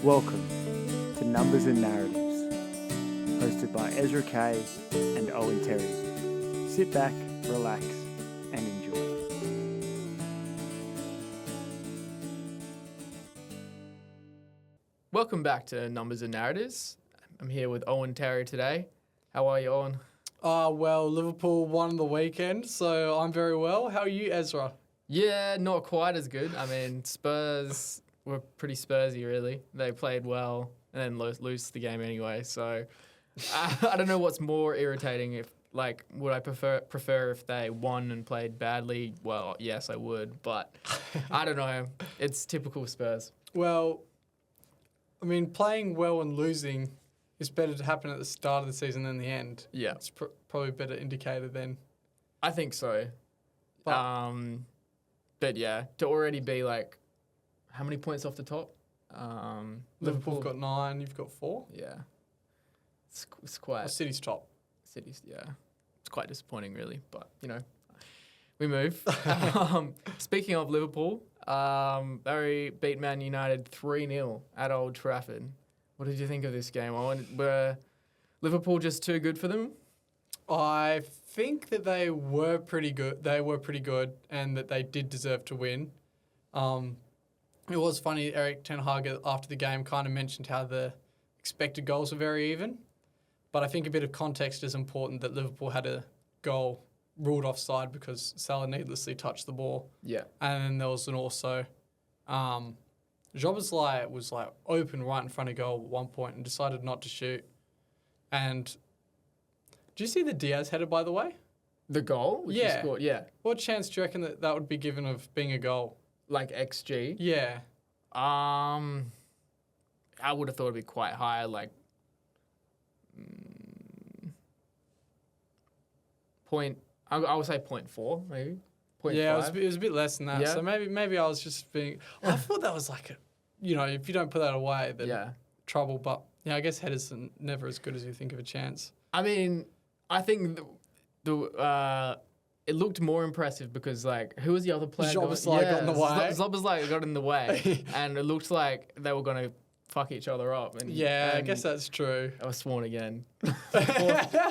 Welcome to Numbers and Narratives, hosted by Ezra K and Owen Terry. Sit back, relax, and enjoy. Welcome back to Numbers and Narratives. I'm here with Owen Terry today. How are you, Owen? Well, Liverpool won the weekend, so I'm very well. How are you, Ezra? Yeah, not quite as good. I mean, Spurs were pretty Spursy, really. They played well and then lose the game anyway. So I don't know what's more irritating. If would I prefer if they won and played badly? Well, yes, I would, but I don't know. It's typical Spurs. Well, I mean, playing well and losing is better to happen at the start of the season than the end. Yeah, it's probably a better indicator then. I think so. But yeah, to already be like, how many points off the top? Liverpool's got 9, you've got 4. Yeah, it's quite. Well, City's top. City's, yeah, it's quite disappointing, really. But you know, we move. Speaking of Liverpool, they beat Man United 3-0 at Old Trafford. What did you think of this game? Were Liverpool just too good for them? I think that they were pretty good. And that they did deserve to win. It was funny, Eric Ten Hag after the game kind of mentioned how the expected goals were very even. But I think a bit of context is important that Liverpool had a goal ruled offside because Salah needlessly touched the ball. Yeah. And then there was also Jobbersley was open right in front of goal at one point and decided not to shoot. And do you see the Diaz header, by the way? The goal? Which he scored? Yeah. What chance do you reckon that would be given of being a goal? Like XG? Yeah. I would have thought it'd be quite high, I would say 0.4, maybe. 0.5. Yeah, it was a bit less than that. Yeah. So maybe I was just being... I thought that was if you don't put that away, then trouble. But yeah, I guess headers are never as good as you think of a chance. I mean, I think it looked more impressive because, who was the other player? Jobbersley got in the way. Slotball got in the way. And it looked like they were going to fuck each other up. And I guess that's true. I was sworn again.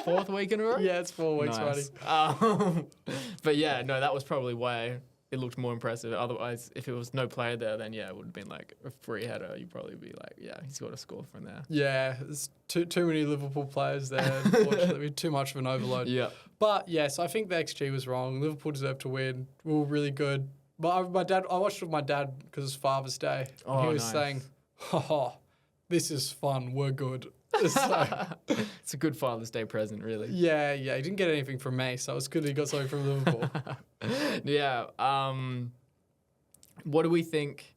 Fourth week in a row? Yeah, it's 4 weeks running. But yeah, no, that was probably why it looked more impressive. Otherwise, if it was no player there, then it would have been a free header. You'd probably be he's got to score from there. Yeah, there's too many Liverpool players there, unfortunately. Too much of an overload. Yeah. But yes, I think the XG was wrong. Liverpool deserved to win. We were really good. But I watched it with my dad because it's Father's Day. And he was saying, this is fun. We're good. So, it's a good Father's Day present, really. Yeah. He didn't get anything from me, so it's good he got something from Liverpool. Yeah. What do we think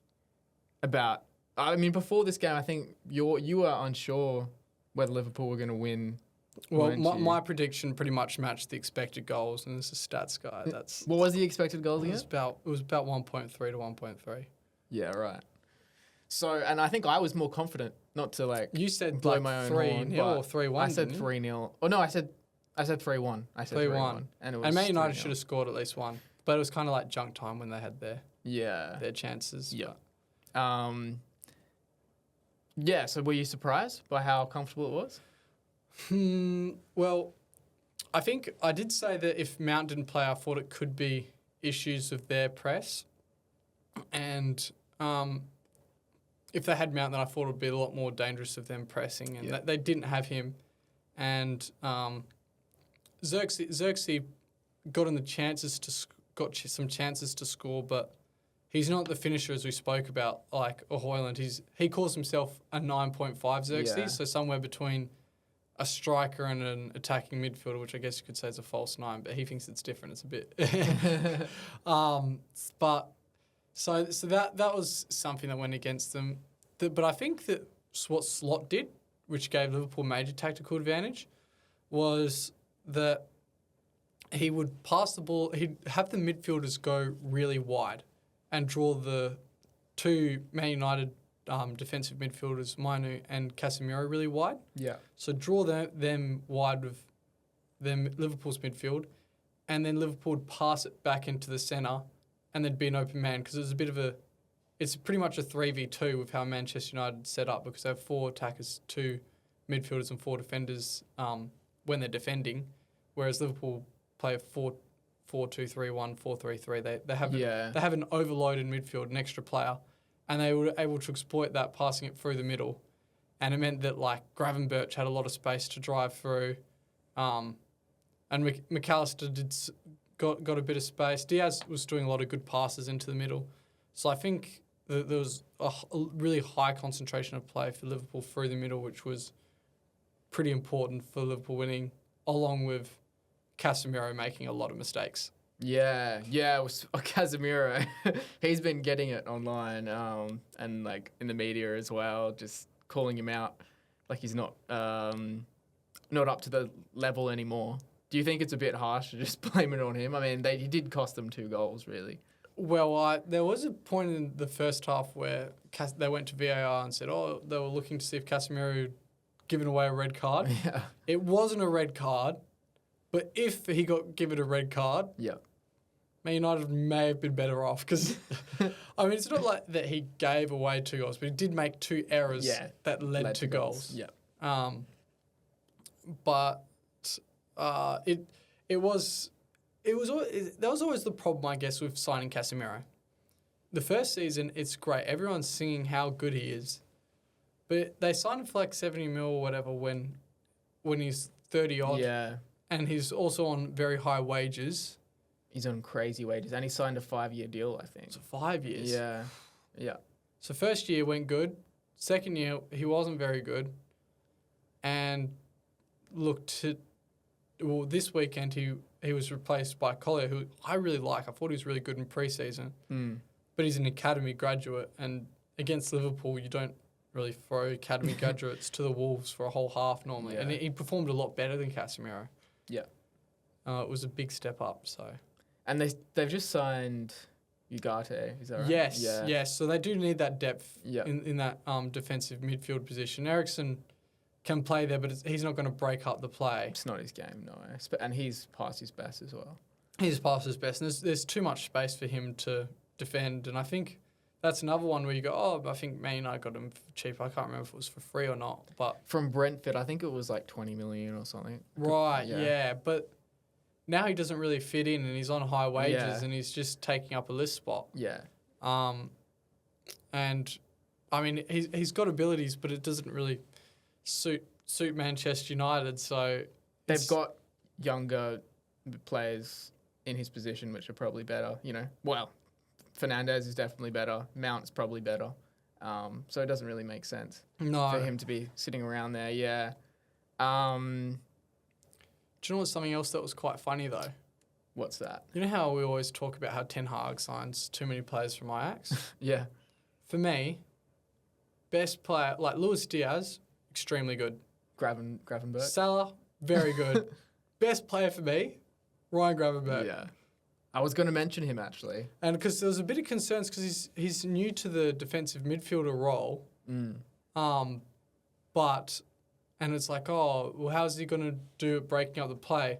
about... I mean, before this game, I think you were unsure whether Liverpool were going to win. Well, my prediction pretty much matched the expected goals, and this is a stats guy. What was the expected goals again? It was about 1.3 to 1.3. Yeah, right. So, and I think I was more confident not to You said blow my own 3-0 or 3-1. I said 3-0. Oh no, I said 3-1. I said 3-1. And Man United should have scored at least one, but it was kind of like junk time when they had their chances. Yeah. Yeah. So were you surprised by how comfortable it was? Well, I think I did say that if Mount didn't play, I thought it could be issues of their press, and if they had Mount, then I thought it would be a lot more dangerous of them pressing, and they didn't have him. And Xerxes got some chances to score, but he's not the finisher as we spoke about, like a Højlund. He calls himself a 9.5 Xerxes, so somewhere between a striker and an attacking midfielder, which I guess you could say is a false 9, but he thinks it's different. It's a bit... So that was something that went against them. But I think that what Slot did, which gave Liverpool major tactical advantage, was that he would pass the ball, he'd have the midfielders go really wide and draw the two Man United defensive midfielders, Mainu and Casemiro, really wide. Yeah. So draw them wide with Liverpool's midfield, and then Liverpool would pass it back into the centre, and there'd be an open man because it was a bit of a it's pretty much a 3v2 with how Manchester United set up because they have 4 attackers, 2 midfielders and 4 defenders when they're defending, whereas Liverpool play a 4-2-3-1, 4-3-3. They have an overloaded midfield, an extra player, and they were able to exploit that, passing it through the middle. And it meant that like Gravenberch had a lot of space to drive through, and McAllister got a bit of space. Diaz was doing a lot of good passes into the middle. So I think that there was a really high concentration of play for Liverpool through the middle, which was pretty important for Liverpool winning, along with Casemiro making a lot of mistakes. Yeah, it was Casemiro. He's been getting it online and like in the media as well, just calling him out like he's not up to the level anymore. Do you think it's a bit harsh to just blame it on him? I mean, he did cost them 2 goals, really. Well, there was a point in the first half where they went to VAR and said, they were looking to see if Casemiro had given away a red card. Yeah. It wasn't a red card, but if he got given a red card, Man United may have been better off because, I mean, it's not like that he gave away 2 goals, but he did make 2 errors that led to goals. Yeah. But that was always the problem, I guess, with signing Casemiro. The first season, it's great. Everyone's singing how good he is. But they signed him for like 70 mil or whatever when he's 30 odd. Yeah. And he's also on very high wages. He's on crazy wages. And he signed a 5-year deal, I think. So 5 years? Yeah. So first year went good. Second year, he wasn't very good. And this weekend he was replaced by Collier, who I really like. I thought he was really good in pre-season. But he's an academy graduate. And against Liverpool, you don't really throw academy graduates to the Wolves for a whole half normally. Yeah. And he performed a lot better than Casemiro. Yeah. It was a big step up, so... And they've just signed Ugarte, is that right? Yes. So they do need that depth Yeah. in that defensive midfield position. Eriksen can play there, but he's not going to break up the play. It's not his game, no. And he's past his best as well. He's past his best, and there's too much space for him to defend. And I think that's another one where you go, I think Man United got him for cheap. I can't remember if it was for free or not. But from Brentford, I think it was like 20 million or something. Right, yeah. But now he doesn't really fit in, and he's on high wages, and he's just taking up a list spot. Yeah. And I mean, he's got abilities, but it doesn't really suit Manchester United. So they've got younger players in his position, which are probably better. Well, Fernandes is definitely better. Mount's probably better. So it doesn't really make sense for him to be sitting around there. Yeah. Do you know what's something else that was quite funny, though? What's that? You know how we always talk about how Ten Hag signs too many players from Ajax? Yeah. For me, best player, like Luis Diaz, extremely good. Gravenberch? Salah, very good. Best player for me, Ryan Gravenberch. Yeah. I was going to mention him, actually. And because there was a bit of concerns because he's new to the defensive midfielder role. And it's like, how's he going to do at breaking up the play?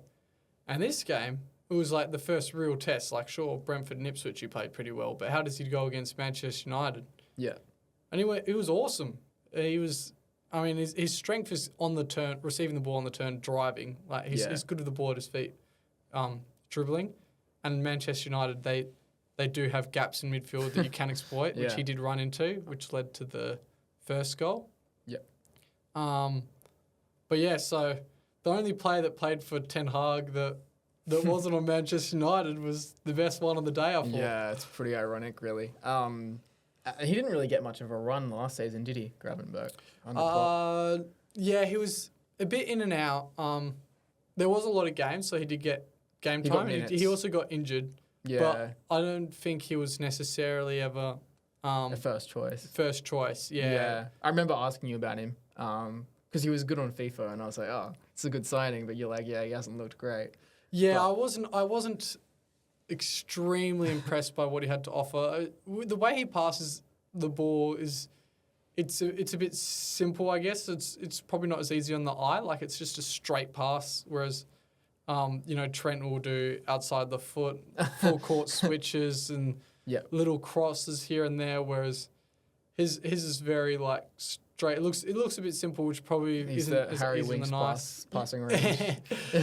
And this game, it was like the first real test. Like, sure, Brentford and Ipswich, he played pretty well, but how does he go against Manchester United? Yeah. And he was awesome. His strength is on the turn, receiving the ball on the turn, driving. Like, he's good with the ball at his feet, dribbling. And Manchester United, they do have gaps in midfield that you can exploit, which he did run into, which led to the first goal. Yeah. But yeah, so the only player that played for Ten Hag that wasn't on Manchester United was the best one on the day, I thought. Yeah, it's pretty ironic, really. He didn't really get much of a run last season, did he, Gravenberch? Yeah, he was a bit in and out. There was a lot of games, so he did get game time. He also got injured. Yeah. But I don't think he was necessarily ever... a first choice. First choice, yeah. I remember asking you about him because he was good on FIFA, and I was like, it's a good signing, but you're like, he hasn't looked great. Yeah, but I wasn't extremely impressed by what he had to offer. The way he passes the ball it's a bit simple, I guess. It's probably not as easy on the eye. Like, it's just a straight pass, whereas Trent will do outside the foot, full court switches, and little crosses here and there, whereas his is very like straight. It looks a bit simple, which probably He's isn't the as Harry easy Winks and nice. passing range.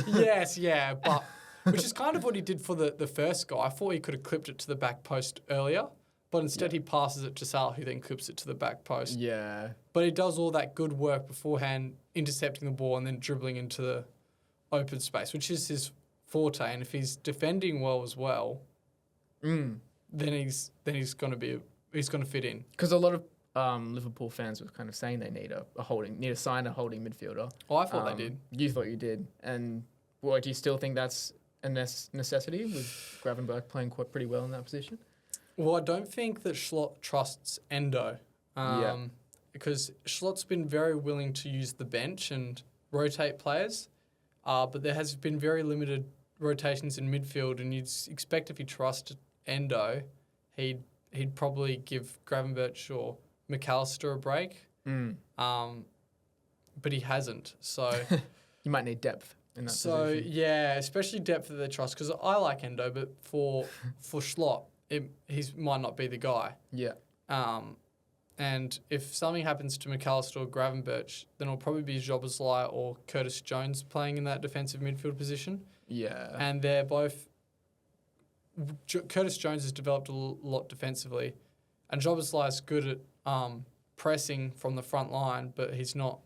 Yes, yeah, but which is kind of what he did for the first guy. I thought he could have clipped it to the back post earlier, but instead he passes it to Salah, who then clips it to the back post. Yeah. But he does all that good work beforehand, intercepting the ball and then dribbling into the open space, which is his forte. And if he's defending well as well, then he's going to fit in. Because a lot of Liverpool fans were kind of saying they need to sign a holding midfielder. Oh, I thought they did. You thought you did, and do you still think that's a necessity with Gravenberch playing pretty well in that position? Well, I don't think that Slot trusts Endo, because Slot's been very willing to use the bench and rotate players, but there has been very limited rotations in midfield, and you'd expect if he trusted Endo, he'd probably give Gravenberch or McAllister a break, but he hasn't. So you might need depth in that position. So yeah, especially depth of their trust, because I like Endo, but for Slot, he might not be the guy. Yeah. And if something happens to McAllister or Gravenberch, then it'll probably be Szoboszlai or Curtis Jones playing in that defensive midfield position. Yeah. And they're both... Curtis Jones has developed a lot defensively, and Szoboszlai is good at pressing from the front line, but he's not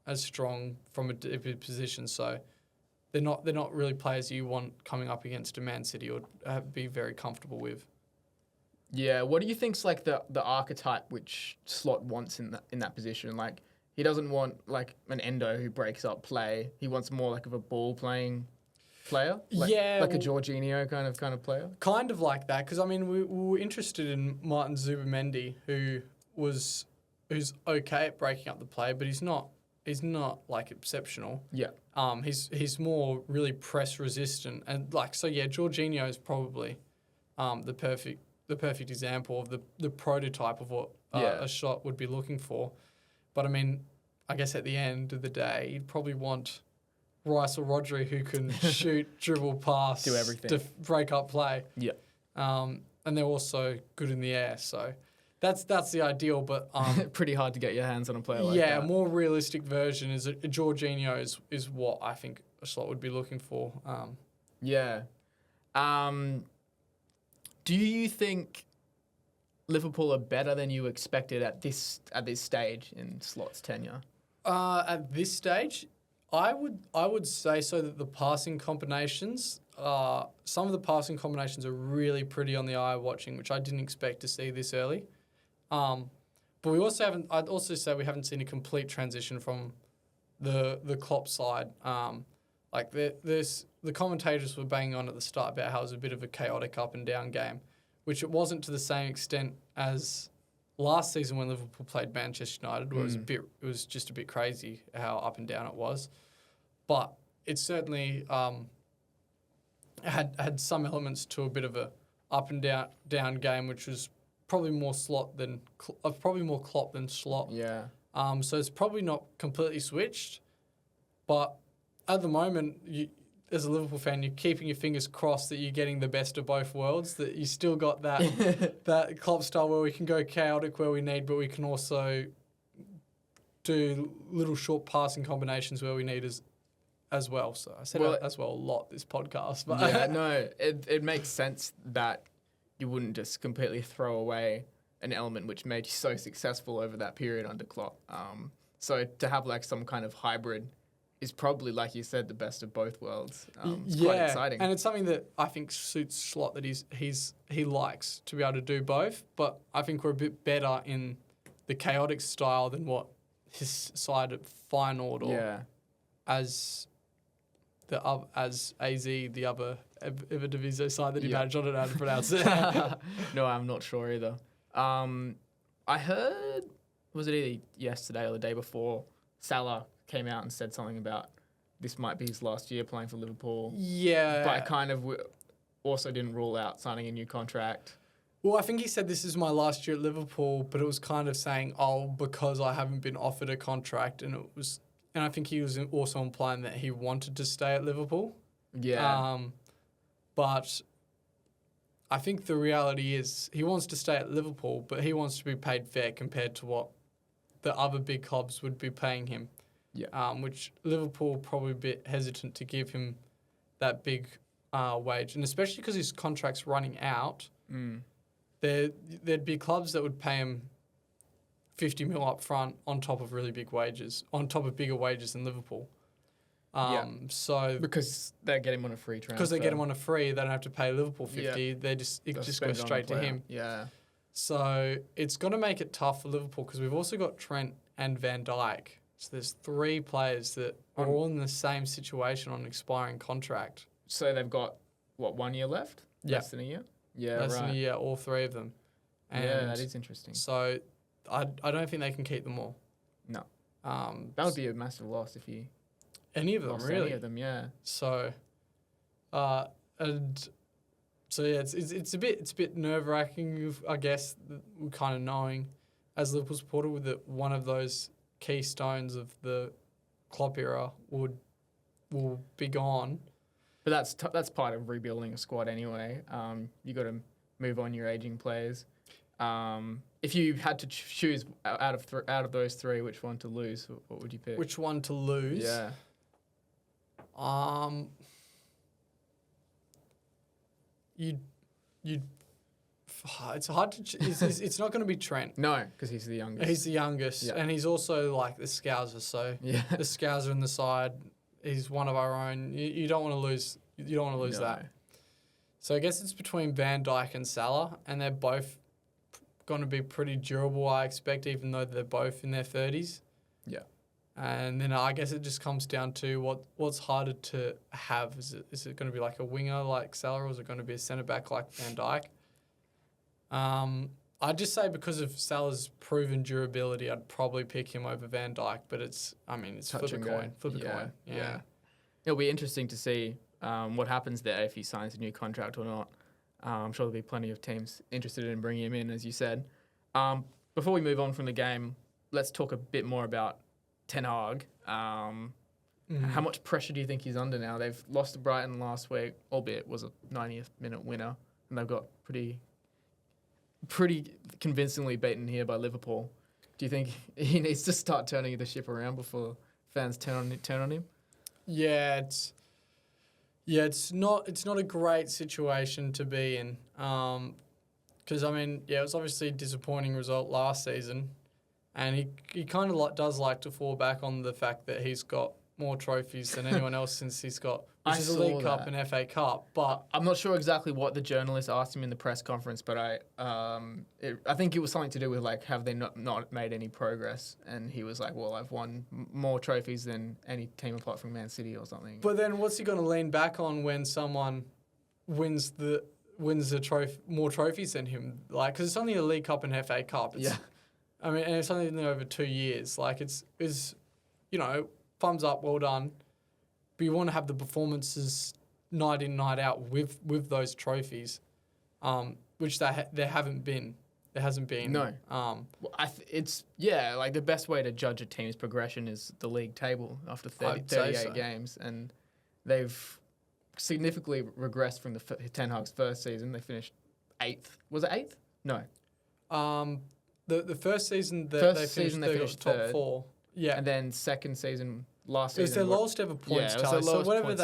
as strong from a position. So they're not really players you want coming up against a Man City or be very comfortable with. Yeah, what do you think's like the archetype which Slot wants in that position? Like, he doesn't want like an Endo who breaks up play. He wants more like of a ball playing player. Like a Jorginho kind of player. Kind of like that, because I mean we were interested in Martin Zubimendi, who's okay at breaking up the play, but he's not like exceptional. Yeah. He's more really press resistant, and Jorginho is probably the perfect example of the prototype of what a shot would be looking for. But I mean, I guess at the end of the day, you'd probably want Rice or Rodri who can shoot, dribble, pass, do everything, to break up play. Yeah. And they're also good in the air, so that's the ideal. But pretty hard to get your hands on a player like that. Yeah, a more realistic version is a Jorginho is what I think a Slot would be looking for. Yeah. Do you think Liverpool are better than you expected at this stage in Slot's tenure? At this stage, I would say so that the passing combinations, some of the passing combinations are really pretty on the eye watching, which I didn't expect to see this early. But we also haven't. I'd also say we haven't seen a complete transition from the Klopp side. The commentators were banging on at the start about how it was a bit of a chaotic up and down game, which it wasn't to the same extent as last season when Liverpool played Manchester United, where it was just a bit crazy how up and down it was. But it certainly had some elements to a bit of a up and down game, which was probably more Klopp than Slot. Yeah. So it's probably not completely switched, but at the moment, as a Liverpool fan, you're keeping your fingers crossed that you're getting the best of both worlds, that you still got that Klopp style where we can go chaotic where we need, but we can also do little short passing combinations where we need as well. So I said as well a lot this podcast. But yeah, no, it makes sense that you wouldn't just completely throw away an element which made you so successful over that period under Klopp. So to have like some kind of hybrid is probably, like you said, the best of both worlds. It's quite exciting. And it's something that I think suits Slot, that he likes to be able to do both. But I think we're a bit better in the chaotic style than what his side at Feyenoord or as AZ, the other Eredivisie side that he managed. I don't know how to pronounce it. No, I'm not sure either. I heard, was it either yesterday or the day before, Salah came out and said something about this might be his last year playing for Liverpool. Yeah. But kind of also didn't rule out signing a new contract. Well, I think he said this is my last year at Liverpool, but it was kind of saying, because I haven't been offered a contract, and I think he was also implying that he wanted to stay at Liverpool. Yeah. But I think the reality is he wants to stay at Liverpool, but he wants to be paid fair compared to what the other big clubs would be paying him. Yeah. Which Liverpool probably a bit hesitant to give him that big wage, and especially because his contract's running out. There'd be clubs that would pay him 50 mil up front on top of really big wages, on top of bigger wages than Liverpool. So because they get him on a free transfer. Because they get him on a free, they don't have to pay Liverpool 50. Yeah. It just spend goes it on straight the to player. him. Yeah. So it's going to make it tough for Liverpool because we've also got Trent and Van Dijk. So there's 3 players that are all in the same situation on an expiring contract. So they've got, 1 year left? Yeah. Less than a year? Yeah, Less right. than a year, all 3 of them. And yeah, that is interesting. So I don't think they can keep them all. No. That would be a massive loss if you any of them, lost really. any of them, yeah. So, and so yeah, it's a bit nerve wracking. I guess we're kind of knowing as a Liverpool supporter that one of those keystones of the Klopp era will be gone. But that's part of rebuilding a squad anyway. You got to move on your aging players. If you had to choose out of those 3, which one to lose, what would you pick? Which one to lose? Yeah. You'd. It's hard to. It's not going to be Trent. No, because he's the youngest. He's the youngest, Yeah. and he's also like the Scouser. So Yeah. the Scouser on the side. He's one of our own. You don't want to lose. You don't want to lose No. that. So I guess it's between Van Dijk and Salah, and they're both going to be pretty durable, I expect, even though they're both in their 30s. Yeah. And then I guess it just comes down to what's harder to have. Is it going to be like a winger like Salah, or is it going to be a centre back like Van Dijk? I'd just say because of Salah's proven durability, I'd probably pick him over Van Dijk. But it's Touch flip a and go. coin. Flip a coin. Yeah. It'll be interesting to see what happens there if he signs a new contract or not. I'm sure there'll be plenty of teams interested in bringing him in, as you said. Before we move on from the game, let's talk a bit more about Ten Hag. How much pressure do you think he's under now? They've lost to Brighton last week, albeit it was a 90th minute winner, and they've got pretty convincingly beaten here by Liverpool. Do you think he needs to start turning the ship around before fans turn on him? Yeah, it's not a great situation to be in. Because it was obviously a disappointing result last season, and he kind of does like to fall back on the fact that he's got more trophies than anyone else since he's got, which is a League Cup and FA Cup. But I'm not sure exactly what the journalist asked him in the press conference, but I think it was something to do with like, have they not made any progress? And he was like, well, I've won more trophies than any team apart from Man City or something. But then what's he going to lean back on when someone wins the more trophies than him? Like, because it's only a League Cup and FA Cup. And it's only been over 2 years. Like, it's thumbs up, well done. But you want to have the performances night in, night out with those trophies, which there haven't been. There hasn't been. No. Like the best way to judge a team's progression is the league table after 38 games, and they've significantly regressed from Ten Hag's first season. They finished 8th. Was it 8th? No. The first season they finished top third. 4. Yeah. And then second season, last it was season. their lowest ever points tally. So whatever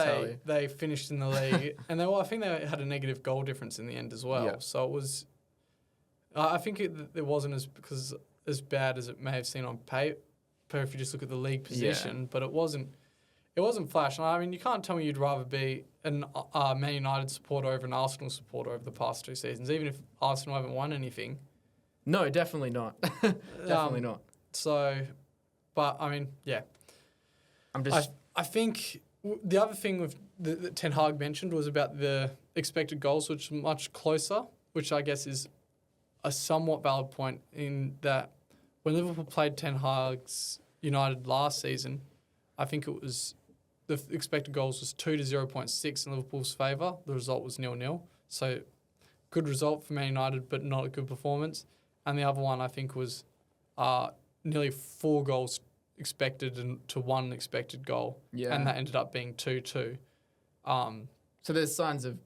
they finished in the league, and I think they had a negative goal difference in the end as well. Yeah. So it was. I think it wasn't as bad as it may have seemed on paper if you just look at the league position, Yeah. but it wasn't flash. And you can't tell me you'd rather be an Man United supporter over an Arsenal supporter over the past 2 seasons, even if Arsenal haven't won anything. No, definitely not. Definitely not. So, but yeah. I think the other thing that Ten Hag mentioned was about the expected goals, which are much closer, which I guess is a somewhat valid point in that when Liverpool played Ten Hag's United last season, I think it was the expected goals was 2 to 0.6 in Liverpool's favour. The result was 0-0. So good result for Man United, but not a good performance. And the other one I think was nearly 4 goals expected and to 1 expected goal. Yeah. And that ended up being 2-2. So there's signs of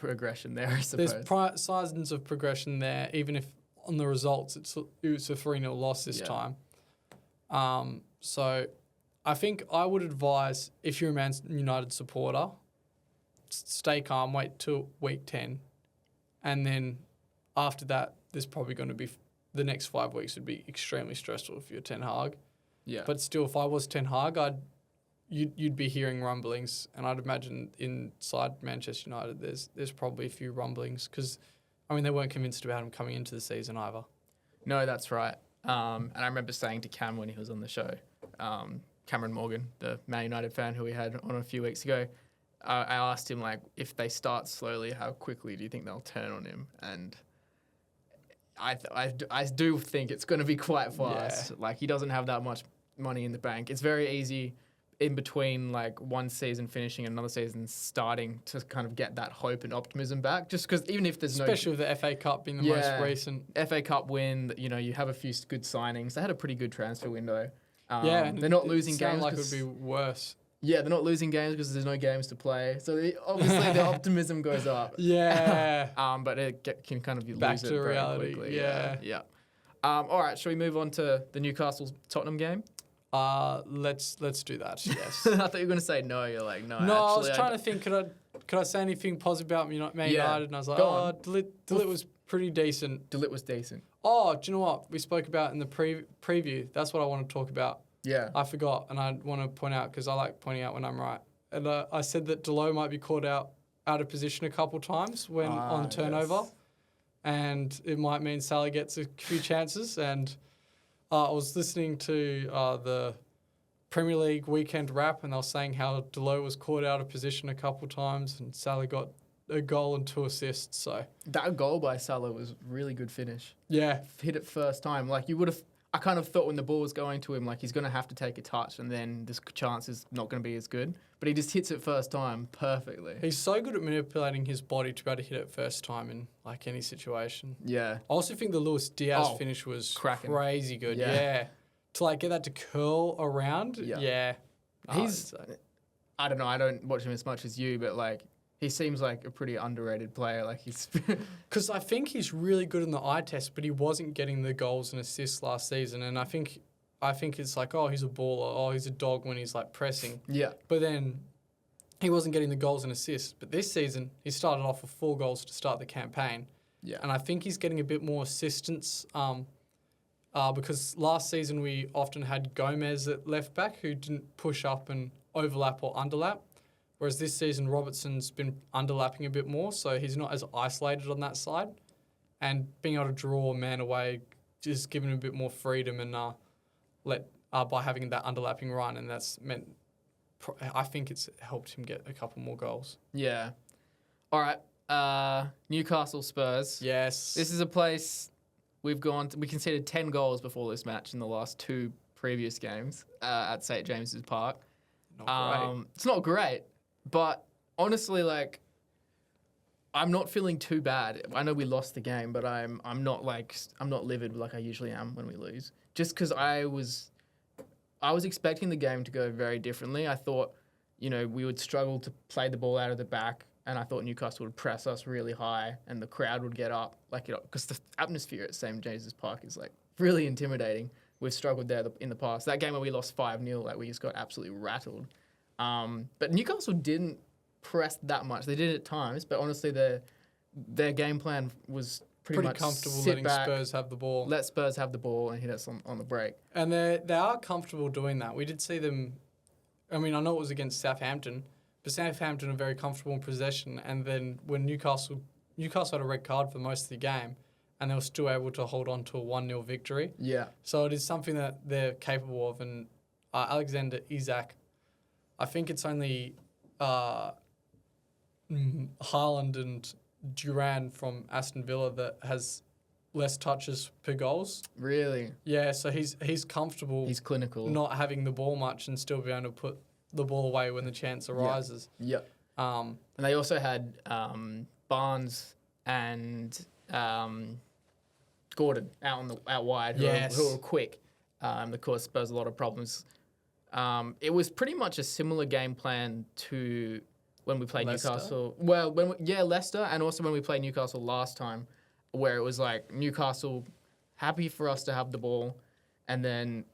progression there, I suppose. There's signs of progression there, even if on the results it was a 3-0 loss this time. So I think I would advise, if you're a Man United supporter, stay calm, wait till week 10. And then after that, there's probably going to be the next 5 weeks would be extremely stressful if you're Ten Hag. Yeah. But still, if I was Ten Hag, you'd be hearing rumblings, and I'd imagine inside Manchester United, there's probably a few rumblings because, I mean, they weren't convinced about him coming into the season either. No, that's right. And I remember saying to Cam when he was on the show, Cameron Morgan, the Man United fan who we had on a few weeks ago, I asked him, like, if they start slowly, how quickly do you think they'll turn on him? And I do think it's going to be quite fast. Yeah. Like, he doesn't have that much money in the bank. It's very easy in between, like, one season finishing and another season starting to kind of get that hope and optimism back. Just because even if there's especially with the FA Cup being the most recent. FA Cup win, you know, you have a few good signings. They had a pretty good transfer window. And they're not losing games. Like it would be worse. Yeah, they're not losing games because there's no games to play. So obviously the optimism goes up. Yeah. But it can kind of back lose to it very reality. quickly. Yeah. All right, shall we move on to the Newcastle Tottenham game? Let's do that. Yes. I thought you were going to say no. You're like, no. No, actually, I was trying to think. Could I say anything positive about Man United? And I was like, Delit was pretty decent. Delit was decent. Oh, do you know what we spoke about in the preview? That's what I want to talk about. Yeah. I forgot, and I want to point out because I like pointing out when I'm right. And I said that Delo might be caught out of position a couple times when on turnover, and it might mean Salah gets a few chances. And I was listening to the Premier League weekend wrap, and they were saying how Delo was caught out of position a couple times, and Salah got a goal and 2 assists. So that goal by Salah was really good finish. Yeah, hit it first time. Like you would have. I kind of thought when the ball was going to him, like he's going to have to take a touch and then this chance is not going to be as good. But he just hits it first time perfectly. He's so good at manipulating his body to be able to hit it first time in like any situation. Yeah. I also think the Luis Diaz finish was crazy good. Yeah. To like get that to curl around. Yeah. He's, I don't know, I don't watch him as much as you, but like, he seems like a pretty underrated player. Like he's because I think he's really good in the eye test, but he wasn't getting the goals and assists last season. And I think it's like, oh, he's a baller. Oh, he's a dog when he's like pressing. Yeah. But then he wasn't getting the goals and assists. But this season, he started off with 4 goals to start the campaign. Yeah. And I think he's getting a bit more assistance because last season we often had Gomez at left back who didn't push up and overlap or underlap. Whereas this season, Robertson's been underlapping a bit more, so he's not as isolated on that side. And being able to draw a man away, just giving him a bit more freedom and by having that underlapping run, and that's meant, I think it's helped him get a couple more goals. Yeah. All right. Newcastle Spurs. Yes. This is a place we conceded 10 goals before this match in the last 2 previous games at St. James's Park. Not great. It's not great. But honestly, like, I'm not feeling too bad. I know we lost the game, but I'm not livid like I usually am when we lose. Just because I was expecting the game to go very differently. I thought, you know, we would struggle to play the ball out of the back, and I thought Newcastle would press us really high, and the crowd would get up, like, because the atmosphere at St. James's Park is like really intimidating. We've struggled there in the past. That game where we lost 5-0, like we just got absolutely rattled. But Newcastle didn't press that much. They did at times, but honestly, their game plan was pretty much comfortable letting Spurs have the ball. Let Spurs have the ball and hit us on the break. And they are comfortable doing that. We did see them. I mean, I know it was against Southampton, but Southampton are very comfortable in possession. And then when Newcastle had a red card for most of the game, and they were still able to hold on to a 1-0 victory. Yeah. So it is something that they're capable of. And Alexander Isak, I think it's only Haaland and Duran from Aston Villa that has less touches per goals. Really? Yeah, so he's comfortable. He's clinical. Not having the ball much and still being able to put the ball away when the chance arises. Yeah. And they also had Barnes and Gordon out wide who were quick. That caused Spurs a lot of problems. It was pretty much a similar game plan to when we played Leicester? Newcastle. Well, Leicester, and also when we played Newcastle last time, where it was like Newcastle happy for us to have the ball, and then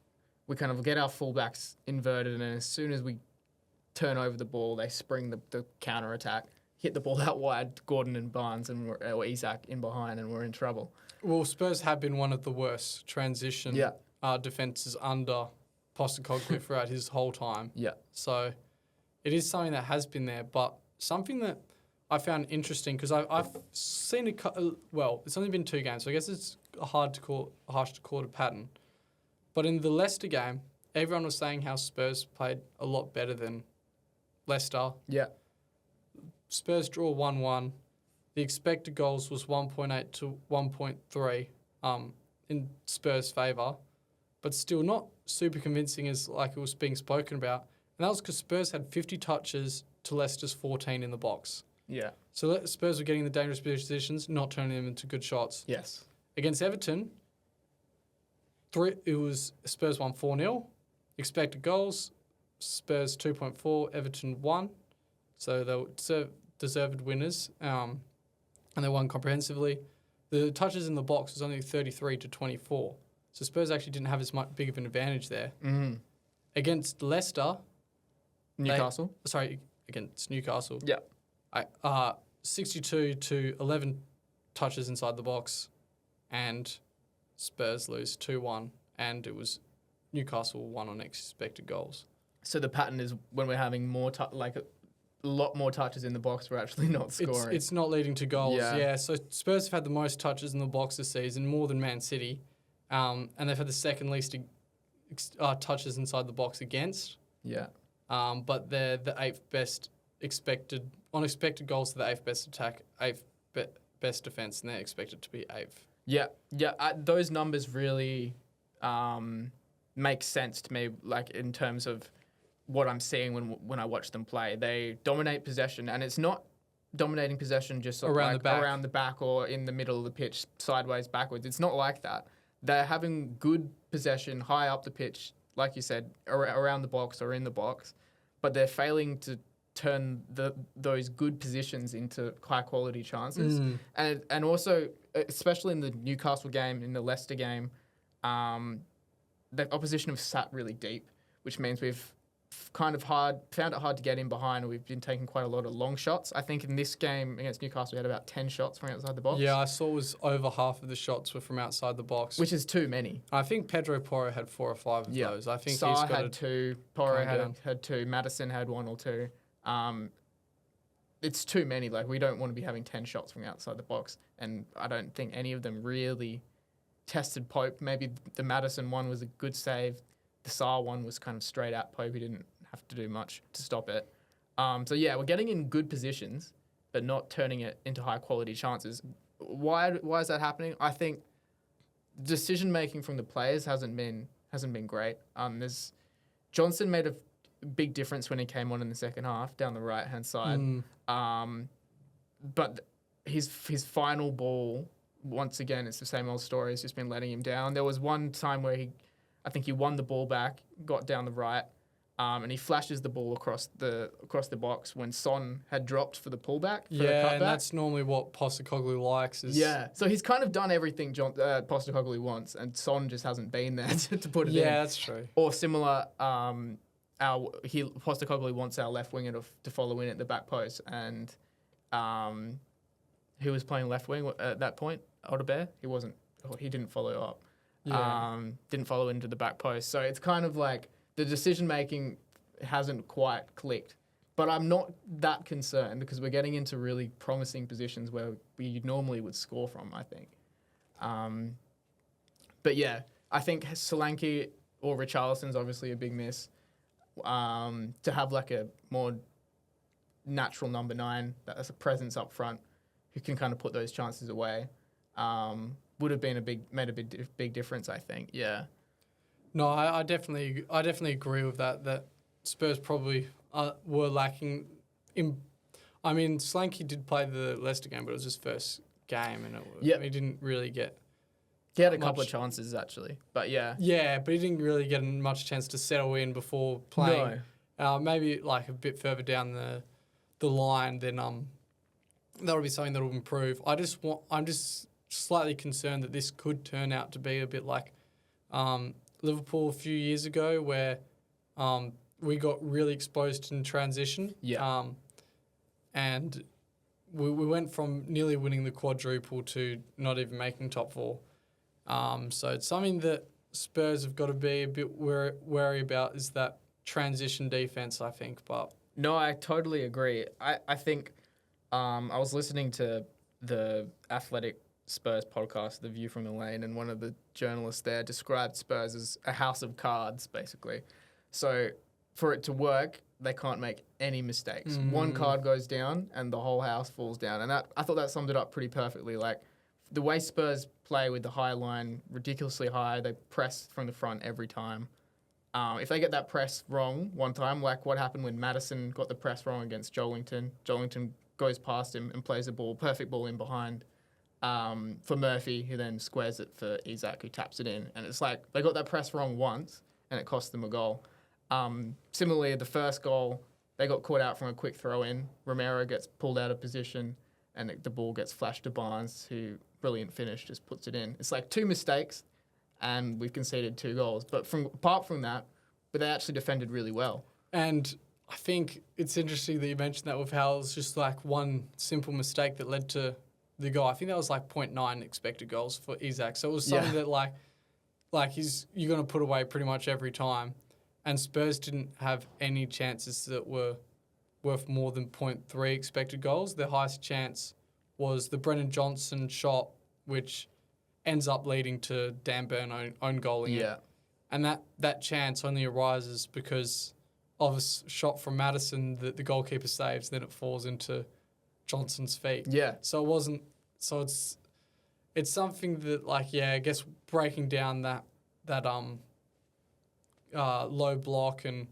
we kind of get our fullbacks inverted, and as soon as we turn over the ball, they spring the counter attack, hit the ball out wide, Gordon and Barnes or Isak in behind, and we're in trouble. Well, Spurs have been one of the worst transition defences under Postecoglou throughout his whole time. Yeah. So it is something that has been there, but something that I found interesting because I've seen it's only been 2 games, so I guess it's harsh to call it a pattern. But in the Leicester game, everyone was saying how Spurs played a lot better than Leicester. Yeah. Spurs draw 1-1. The expected goals was 1.8 to 1.3 in Spurs' favour, but still not super convincing as like it was being spoken about. And that was because Spurs had 50 touches to Leicester's 14 in the box. Yeah. So Spurs were getting the dangerous positions, not turning them into good shots. Yes. Against Everton, it was Spurs won 4-0. Expected goals, Spurs 2.4, Everton 1. So they were deserved winners, and they won comprehensively. The touches in the box was only 33 to 24. So Spurs actually didn't have as much big of an advantage there. Mm-hmm. Against Leicester... Newcastle? Against Newcastle. Yeah. 62 to 11 touches inside the box, and Spurs lose 2-1, and it was Newcastle 1 on expected goals. So the pattern is when we're having more a lot more touches in the box, we're actually not scoring. It's not leading to goals. Yeah. So Spurs have had the most touches in the box this season, more than Man City, and they've had the second least touches inside the box against. Yeah. But they're the 8th best expected goals to the 8th best attack, 8th best defence, and they're expected to be 8th. Yeah. Those numbers really make sense to me, like in terms of what I'm seeing when I watch them play. They dominate possession, and it's not dominating possession just around the back or in the middle of the pitch, sideways, backwards. It's not like that. They're having good possession high up the pitch, like you said, around the box or in the box, but they're failing to turn those good positions into high quality chances. And also, especially in the Newcastle game, in the Leicester game, the opposition have sat really deep, which means we've found it hard to get in behind, and we've been taking quite a lot of long shots. I think in this game against Newcastle, we had about 10 shots from outside the box. Yeah, I saw it was over half of the shots were from outside the box. Which is too many. I think Pedro Porro had 4 or 5 of those. I think Sarr he's got had 2, Porro had 2, Maddison had 1 or 2. It's too many. Like, we don't want to be having 10 shots from outside the box, and I don't think any of them really tested Pope. Maybe the Maddison one was a good save. The Sarr one was kind of straight at Pope. He didn't have to do much to stop it. So, yeah, we're getting in good positions, but not turning it into high-quality chances. Why is that happening? I think decision-making from the players hasn't been great. Johnson made a big difference when he came on in the second half down the right-hand side. But his final ball, once again, it's the same old story. It's just been letting him down. There was one time where I think he won the ball back, got down the right, and he flashes the ball across the box when Son had dropped for the pullback. And that's normally what Postecoglou likes. So he's kind of done everything Postecoglou wants, and Son just hasn't been there to put it in. Yeah, that's true. Or similar, Postecoglou wants our left winger to follow in at the back post, and who was playing left wing at that point? Odebear? He didn't follow up. Didn't follow into the back post. So it's kind of like the decision-making hasn't quite clicked. But I'm not that concerned because we're getting into really promising positions where we normally would score from, I think. But yeah, I think Solanke or Richarlison's obviously a big miss. To have like a more natural number 9 that has a presence up front who can kind of put those chances away would have been made a big difference, I think. Yeah. No, I definitely agree with that. That Spurs probably were lacking. Solanke did play the Leicester game, but it was his first game, and he didn't really get. He had a couple of chances actually, but yeah. Yeah, but he didn't really get much chance to settle in before playing. No. Maybe like a bit further down the line, then that'll be something that will improve. I'm just slightly concerned that this could turn out to be a bit like Liverpool a few years ago, where we got really exposed in transition. Yeah. And we went from nearly winning the quadruple to not even making top four. So it's something that Spurs have got to be a bit wary about, is that transition defense, I think. But No, I totally agree. I think I was listening to the Athletic Spurs podcast, The View from the Lane, and one of the journalists there described Spurs as a house of cards, basically. So for it to work, they can't make any mistakes. One card goes down and the whole house falls down. And I thought that summed it up pretty perfectly. Like, the way Spurs play with the high line, ridiculously high, they press from the front every time. If they get that press wrong one time, like what happened when Maddison got the press wrong against Joelinton, Joelinton goes past him and plays the ball, perfect ball in behind for Murphy, who then squares it for Isak, who taps it in. And it's like they got that press wrong once and it cost them a goal. Similarly, the first goal, they got caught out from a quick throw-in. Romero gets pulled out of position and the ball gets flashed to Barnes, who, brilliant finish, just puts it in. It's like 2 mistakes and we've conceded 2 goals. But apart from that, they actually defended really well. And I think it's interesting that you mentioned that with how it was just like one simple mistake that led to the goal. I think that was like 0.9 expected goals for Isak. So it was something that like you're going to put away pretty much every time. And Spurs didn't have any chances that were worth more than 0.3 expected goals. Their highest chance was the Brennan Johnson shot, which ends up leading to Dan Burn own goaling it. And that chance only arises because of a shot from Maddison that the goalkeeper saves, then it falls into Johnson's feet. Yeah. So it wasn't. So it's something that, like, I guess breaking down that low block, and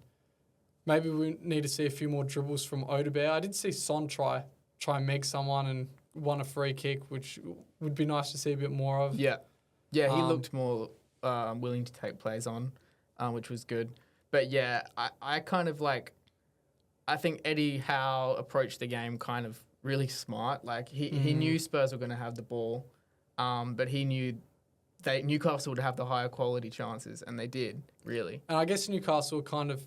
maybe we need to see a few more dribbles from Odebear. I did see Son try and make someone and won a free kick, which would be nice to see a bit more of. Yeah, he looked more willing to take plays on, which was good. But yeah, I kind of like, I think Eddie Howe approached the game kind of really smart. Like he knew Spurs were going to have the ball, but he knew Newcastle would have the higher quality chances, and they did, really. And I guess Newcastle kind of,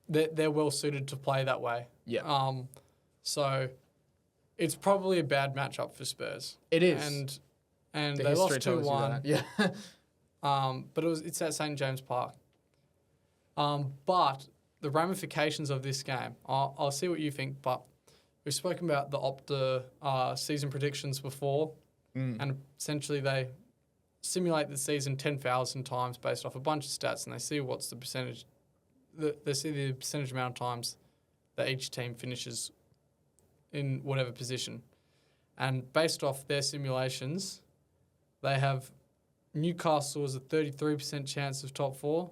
they're well suited to play that way. Yeah. So it's probably a bad matchup for Spurs. It is. And the they lost history tells you 2-1. that. Yeah. But it's at St. James Park. But the ramifications of this game, I'll see what you think, but we've spoken about the Opta season predictions before, and essentially they simulate the season 10,000 times based off a bunch of stats, and they see what's the percentage. They see the percentage amount of times that each team finishes in whatever position. And based off their simulations, they have Newcastle as a 33% chance of top 4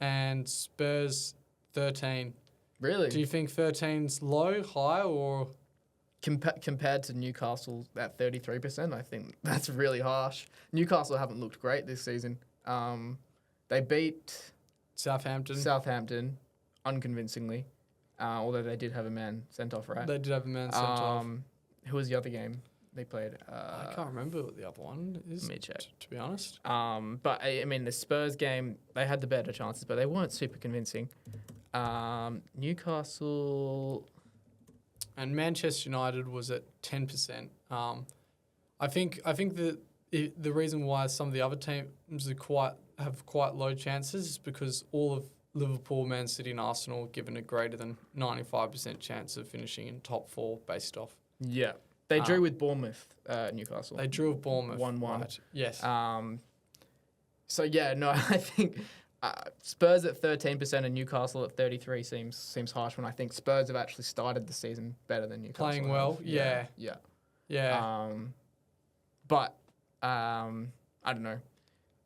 and Spurs 13. Really? Do you think 13's low, high, or... Compared to Newcastle at 33%, I think that's really harsh. Newcastle haven't looked great this season. They beat Southampton unconvincingly, although they did have a man sent off, right? They did have a man sent off. Who was the other game they played? I can't remember what the other one is. Let me check. To be honest. But I mean, the Spurs game, they had the better chances, but they weren't super convincing. Newcastle... And Manchester United was at 10%. I think that the reason why some of the other teams have quite low chances is because all of Liverpool, Man City, and Arsenal given a greater than 95% chance of finishing in top 4 based off. Yeah, they drew with Bournemouth, Newcastle. They drew with Bournemouth 1-1. Right. Yes. So yeah, no, I think. Spurs at 13% and Newcastle at 33% seems harsh when I think Spurs have actually started the season better than Newcastle. Playing well, yeah. But I don't know.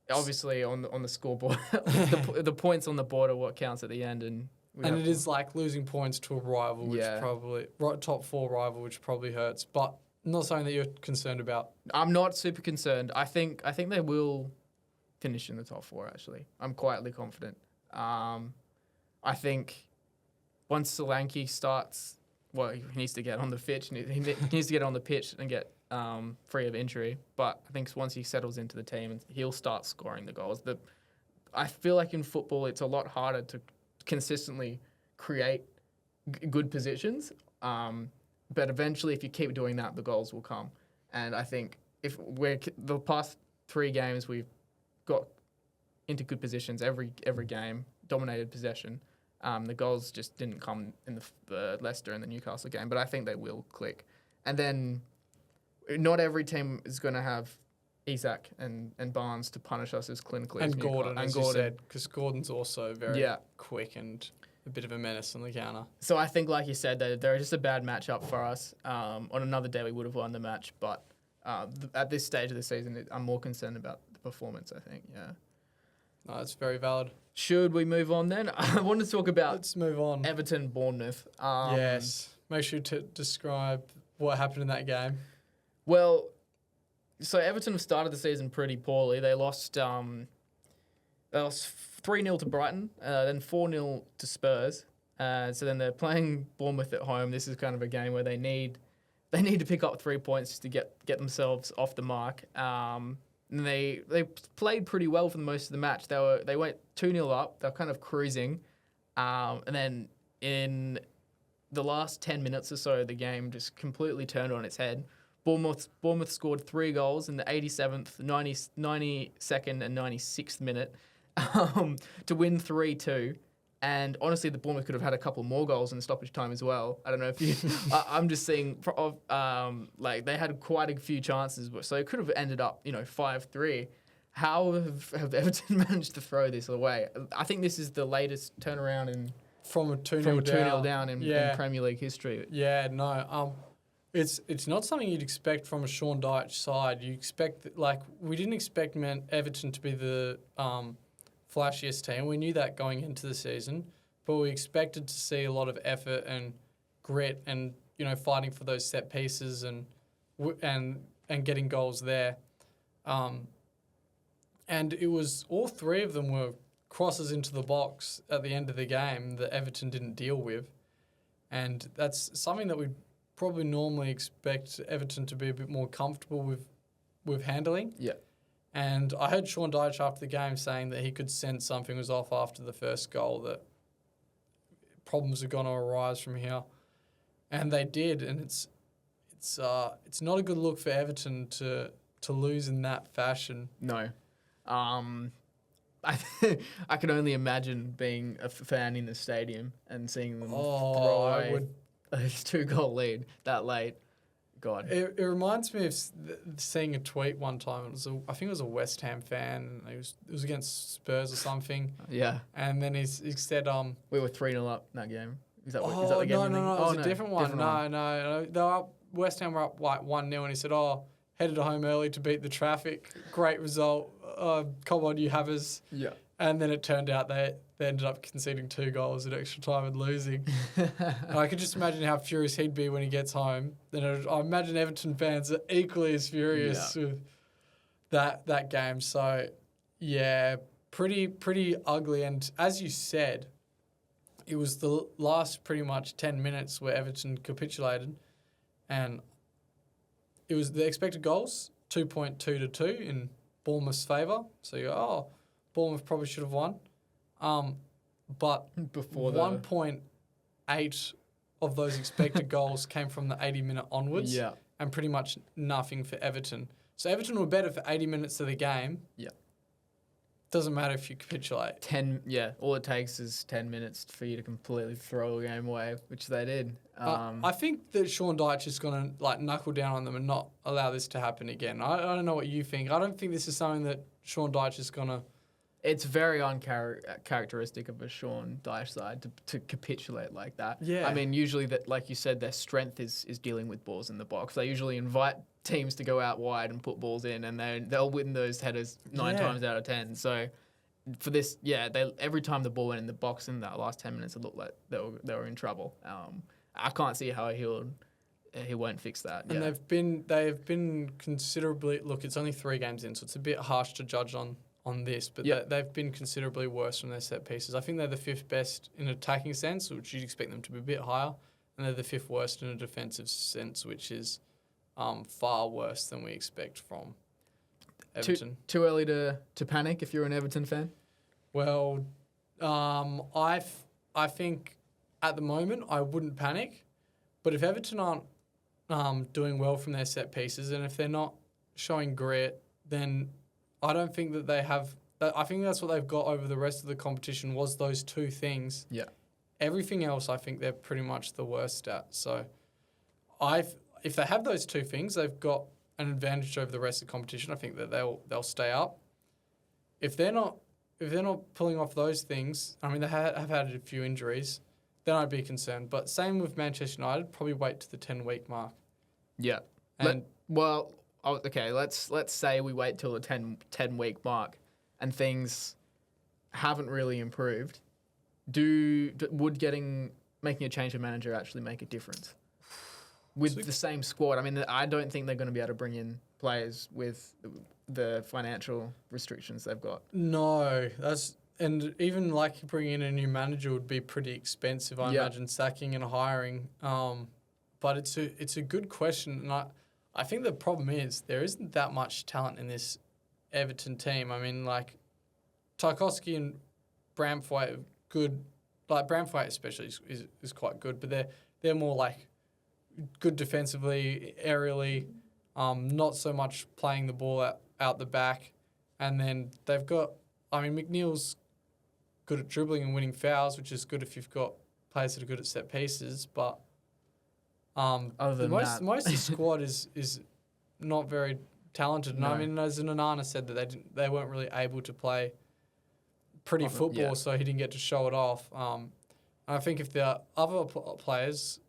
Obviously, on the scoreboard, the points on the board are what counts at the end, and it is like losing points to a rival, which probably top 4 rival, which probably hurts. But not something that you're concerned about. I'm not super concerned. I think they will finish in the top 4, actually. I'm quietly confident. I think once Solanke starts well, he needs to get on the pitch. He needs to get on the pitch and get free of injury. But I think once he settles into the team, he'll start scoring the goals. I feel like in football, it's a lot harder to consistently create good positions. But eventually, if you keep doing that, the goals will come. And I think if the past 3 games, we've got into good positions every game, dominated possession. The goals just didn't come in the Leicester and the Newcastle game, but I think they will click. And then not every team is going to have Isak and Barnes to punish us as clinically as Gordon, as you said, because Gordon's also very quick and a bit of a menace on the counter. So I think, like you said, they're just a bad matchup for us. On another day, we would have won the match, but at this stage of the season, I'm more concerned about the performance, I think, yeah. No, that's very valid. Should we move on then? I want to talk about Let's move on. Everton, Bournemouth. Yes. Make sure to describe what happened in that game. Well, so Everton have started the season pretty poorly. They lost 3-0 to Brighton, then 4-0 to Spurs. So then they're playing Bournemouth at home. This is kind of a game where they need to pick up 3 points just to get themselves off the mark. And they played pretty well for the most of the match. They went 2-0 up. They're kind of cruising. And then in the last 10 minutes or so, the game just completely turned on its head. Bournemouth scored 3 goals in the 87th, 92nd and 96th minute to win 3-2. And honestly, the Bournemouth could have had a couple more goals in stoppage time as well. I don't know if you... I'm just seeing... like, they had quite a few chances, so it could have ended up, 5-3. How have Everton managed to throw this away? I think this is the latest turnaround from a 2-0 down in Premier League history. Yeah, no. It's not something you'd expect from a Sean Dyche side. You expect... we didn't expect Everton to be the... flashiest team. We knew that going into the season, but we expected to see a lot of effort and grit and fighting for those set pieces and getting goals there. And it was all 3 of them were crosses into the box at the end of the game that Everton didn't deal with, and that's something that we probably normally expect Everton to be a bit more comfortable with handling. Yeah. And I heard Sean Dyche after the game saying that he could sense something was off after the first goal, that problems are going to arise from here. And they did, and it's not a good look for Everton to lose in that fashion. No. I can only imagine being a fan in the stadium and seeing them throw away a 2-goal lead that late. God. It reminds me of seeing a tweet one time. I think it was a West Ham fan. It was against Spurs or something. Yeah. And then he said... we were 3-0 up in that game. Is that the game? No, it was a different one. No. They were up, West Ham were up 1-0 and he said, headed home early to beat the traffic. Great result. Come on, you have us. Yeah. And then it turned out they ended up conceding 2 goals in extra time and losing. And I could just imagine how furious he'd be when he gets home. Then I imagine Everton fans are equally as furious with that game. So, yeah, pretty ugly. And as you said, it was the last pretty much 10 minutes where Everton capitulated. And it was the expected goals, 2.2 to 2 in Bournemouth's favour. So you go, Bournemouth probably should have won. But before 1.8 of those expected goals came from the 80-minute onwards. Yeah. And pretty much nothing for Everton. So Everton were better for 80 minutes of the game. Yeah. Doesn't matter if you capitulate. All it takes is 10 minutes for you to completely throw a game away, which they did. I think that Sean Dyche is going to knuckle down on them and not allow this to happen again. I don't know what you think. I don't think this is something that Sean Dyche is going to... It's very uncharacteristic of a Sean Dyche side to capitulate like that. Yeah. I mean, usually, that, like you said, their strength is dealing with balls in the box. They usually invite teams to go out wide and put balls in, and they'll win those headers 9 times out of 10. So for this, every time the ball went in the box in that last 10 minutes, it looked like they were in trouble. I can't see how he won't fix that. And they've been considerably... Look, it's only 3 games in, so it's a bit harsh to judge on this, but they've been considerably worse from their set pieces. I think they're the 5th best in attacking sense, which you'd expect them to be a bit higher, and they're the 5th worst in a defensive sense, which is far worse than we expect from Everton. Too early to panic if you're an Everton fan? Well, I think at the moment I wouldn't panic, but if Everton aren't doing well from their set pieces, and if they're not showing grit, then I don't think that they have. I think that's what they've got over the rest of the competition was those 2 things. Yeah. Everything else, I think they're pretty much the worst at. So, if they have those 2 things, they've got an advantage over the rest of the competition. I think that they'll stay up. If they're not pulling off those things, I mean they have had a few injuries, then I'd be concerned. But same with Manchester United, probably wait to the 10-week mark. Yeah. And Okay. Let's say we wait till the 10-week mark, and things haven't really improved. Would making a change of manager actually make a difference with the same squad? I mean, I don't think they're going to be able to bring in players with the financial restrictions they've got. No, and even like bringing in a new manager would be pretty expensive. I imagine sacking and hiring. But it's a good question, and I think the problem is there isn't that much talent in this Everton team. I mean, like Tarkowski and Braithwaite are good. Like Braithwaite especially is quite good, but they're more like good defensively, aerially, not so much playing the ball out the back. And then they've got, I mean, McNeil's good at dribbling and winning fouls, which is good if you've got players that are good at set pieces. But most of the squad is not very talented. And No. I mean, as Arne said, that they weren't really able to play pretty football, so he didn't get to show it off. I think if the other players,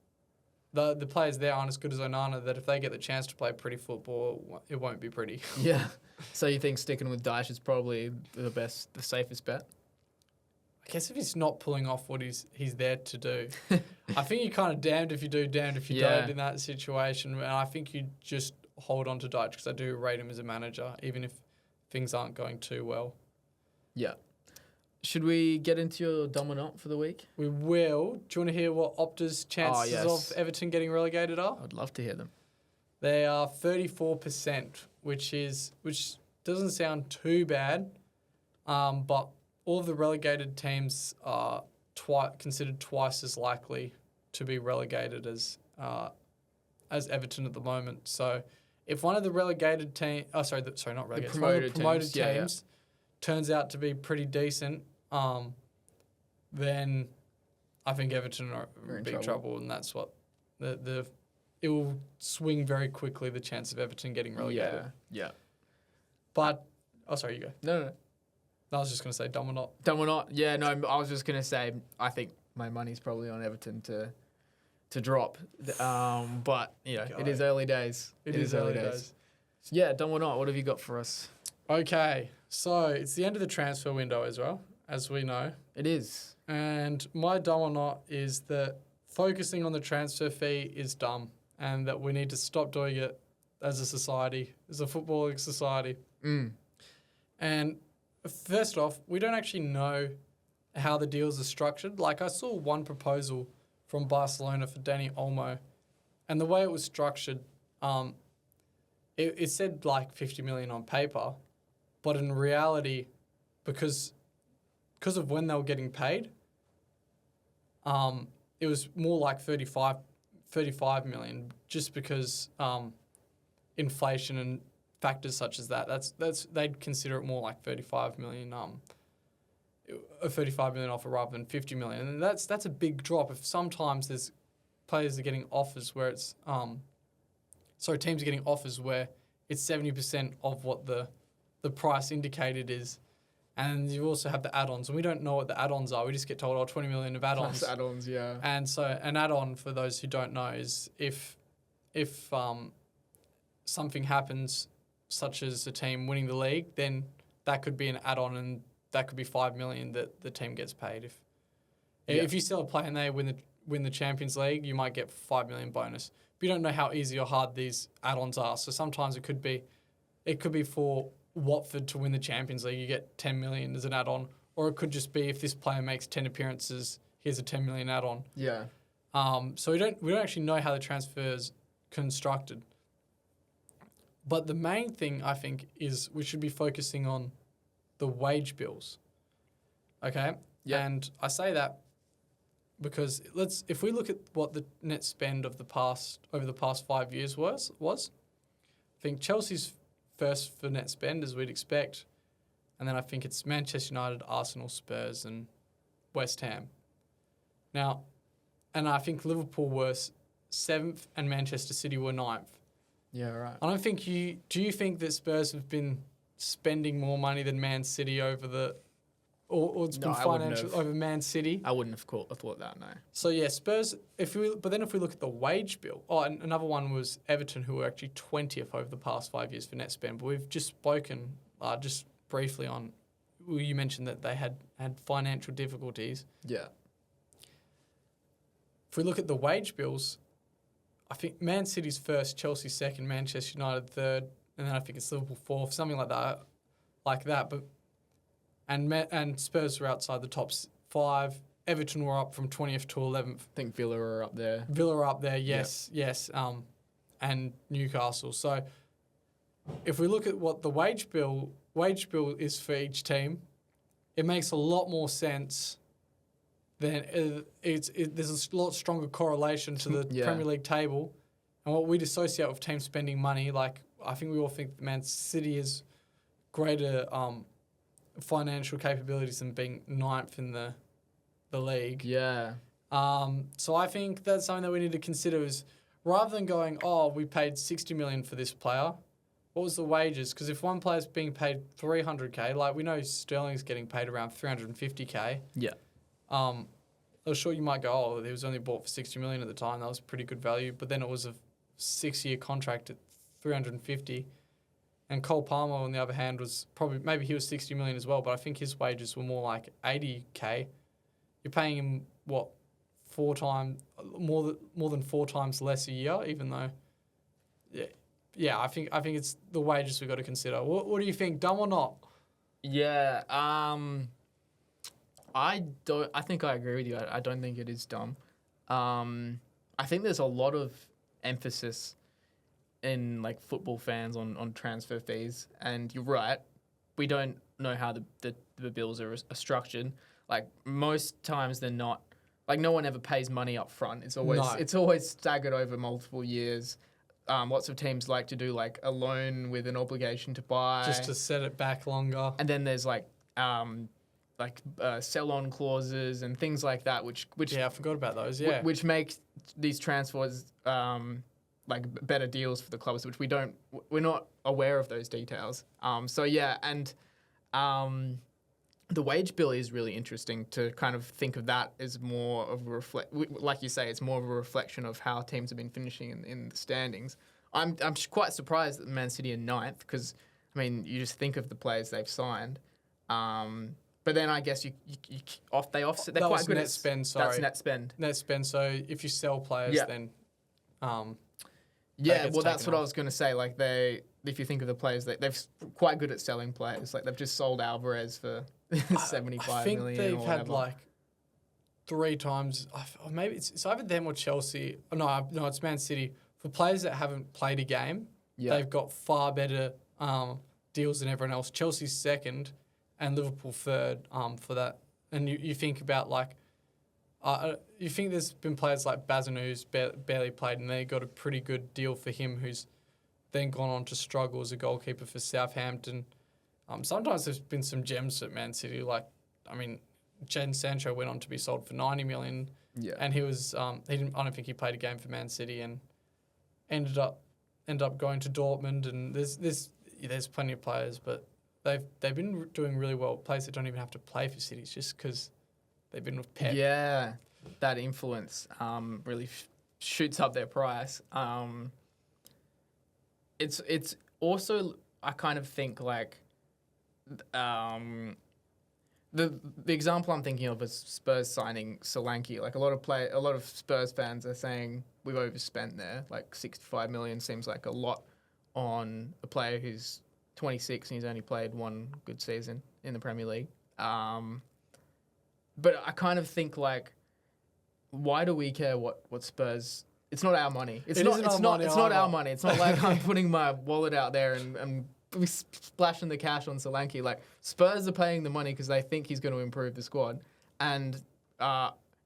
the players there aren't as good as Onana, that if they get the chance to play pretty football, it won't be pretty. Yeah. So you think sticking with Dyche is probably the safest bet? I guess if he's not pulling off what he's there to do, I think you're kind of damned if you do, damned if you don't in that situation. And I think you just hold on to Dyche because I do rate him as a manager, even if things aren't going too well. Yeah. Should we get into your dom or not for the week? We will. Do you want to hear what Opta's chances of Everton getting relegated are? I'd love to hear them. They are 34%, which doesn't sound too bad, but all of the relegated teams are considered twice as likely to be relegated as Everton at the moment. So, if one of the relegated teams, promoted teams turns out to be pretty decent, then I think Everton are in big trouble, and that's what it will swing very quickly the chance of Everton getting relegated. Yeah. But sorry, you go. No. I was just going to say dom or not. Dom or not? Yeah, no, I was just going to say I think my money's probably on Everton to drop. But, it is early days. It is early days. Yeah, dom or not, what have you got for us? Okay, so it's the end of the transfer window as well, as we know. It is. And my dom or not is that focusing on the transfer fee is dumb and that we need to stop doing it as a society, as a footballing society. And first off, we don't actually know how the deals are structured. Like I saw one proposal from Barcelona for Dani Olmo, and the way it was structured, it said like 50 million on paper, but in reality, because of when they were getting paid, it was more like 35 million, just because inflation and factors such as that. They'd consider it more like 35 million. A 35 million offer rather than 50 million, and that's a big drop. If sometimes there's players are getting offers where it's teams are getting offers where it's 70% of what the price indicated is. And you also have the add-ons, and we don't know what the add-ons are. We just get told, 20 million of add-ons. Plus add-ons, yeah. And so an add-on, for those who don't know, is if something happens, such as a team winning the league, then that could be an add-on, and that could be 5 million that the team gets paid. If you sell a player and they win the Champions League, you might get 5 million bonus. But you don't know how easy or hard these add-ons are. So sometimes it could be for Watford to win the Champions League, you get 10 million as an add-on, or it could just be if this player makes 10 appearances, here's a 10 million add-on. Yeah. So we don't actually know how the transfer's constructed. But the main thing I think is we should be focusing on the wage bills. Okay? Yeah. And I say that because if we look at what the net spend of over the past 5 years was, I think Chelsea's first for net spend, as we'd expect, and then I think it's Manchester United, Arsenal, Spurs, and West Ham. Now, and I think Liverpool were 7th and Manchester City were 9th. Yeah, right. I don't think do you think that Spurs have been spending more money than Man City over or it's been financial over Man City? I wouldn't have thought that, no. So yeah, Spurs. But then if we look at the wage bill, and another one was Everton, who were actually 20th over the past 5 years for net spend. But we've just spoken just briefly on. You mentioned that they had financial difficulties. Yeah. If we look at the wage bills, I think Man City's first, Chelsea second, Manchester United third, and then I think it's Liverpool fourth, something like that. But and Spurs were outside the top 5. Everton were up from 20th to 11th. I think Villa are up there. Yes. And Newcastle. So if we look at what the wage bill is for each team, it makes a lot more sense. Then there's a lot stronger correlation to the Premier League table, and what we'd associate with teams spending money. Like I think we all think Man City has greater financial capabilities than being 9th in the league. Yeah. So I think that's something that we need to consider is rather than going, we paid 60 million for this player, what was the wages? Because if one player's being paid 300k, like we know Sterling's getting paid around 350k. Yeah. I was sure you might go, he was only bought for 60 million at the time. That was pretty good value. But then it was a 6-year contract at 350. And Cole Palmer, on the other hand, was maybe he was 60 million as well, but I think his wages were more like 80k. You're paying him more than 4 times less a year, even though, I think it's the wages we've got to consider. What do you think, dumb or not? Yeah, I think I agree with you. I don't think it is dumb. I think there's a lot of emphasis in like football fans on transfer fees, and you're right. We don't know how the bills are structured. Like most times they're not. Like no one ever pays money up front. It's always staggered over multiple years. Lots of teams like to do like a loan with an obligation to buy, just to set it back longer. And then there's sell-on clauses and things like that, which I forgot about those. Yeah, which make these transfers better deals for the clubs, which we're not aware of those details. The wage bill is really interesting to kind of think of that as more of a like you say, it's more of a reflection of how teams have been finishing in the standings. I'm quite surprised that Man City are 9th because, I mean, you just think of the players they've signed. But then I guess they offset. They're quite good at spend. Sorry, that's net spend. Net spend. So if you sell players, then that's what I was going to say. Like if you think of the players, they're quite good at selling players. Like they've just sold Alvarez for 75 million. I think they've had like 3 times. Or maybe it's either them or Chelsea. No, it's Man City. For players that haven't played a game, they've got far better deals than everyone else. Chelsea's second, and Liverpool third for that. And you think about you think there's been players like Bazanu who's barely played, and they got a pretty good deal for him, who's then gone on to struggle as a goalkeeper for Southampton. Sometimes there's been some gems at Man City, Jadon Sancho went on to be sold for 90 million, and he was I don't think he played a game for Man City, and ended up going to Dortmund. And there's plenty of players, but they've been doing really well. Players that don't even have to play for cities just because they've been with Pep. Yeah, that influence really shoots up their price. It's also, I kind of think the example I'm thinking of is Spurs signing Solanke. Like a lot of Spurs fans are saying we've overspent there. Like 65 million seems like a lot on a player who's 26 and he's only played 1 good season in the Premier League. But I kind of think why do we care what Spurs? It's not our money. It's It not. isn't It's our not. money It's not our either. money. It's not like I'm putting my wallet out there and splashing the cash on Solanke. Like Spurs are paying the money because they think he's going to improve the squad, and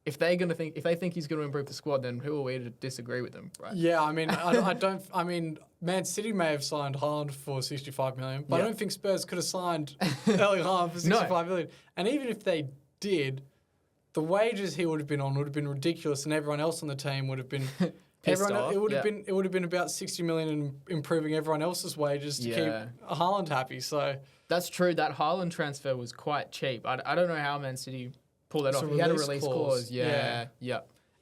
if they think he's going to improve the squad, then who are we to disagree with them, right? Yeah, I mean, I don't. I mean, Man City may have signed Haaland for 65 million, but I don't think Spurs could have signed Erling Haaland for 65 million. And even if they did, the wages he would have been on would have been ridiculous, and everyone else on the team would have been. Off. It would have been about 60 million in improving everyone else's wages to keep Haaland happy. So that's true. That Haaland transfer was quite cheap. I don't know how Man City pulled that off. He had a release clause. Yeah.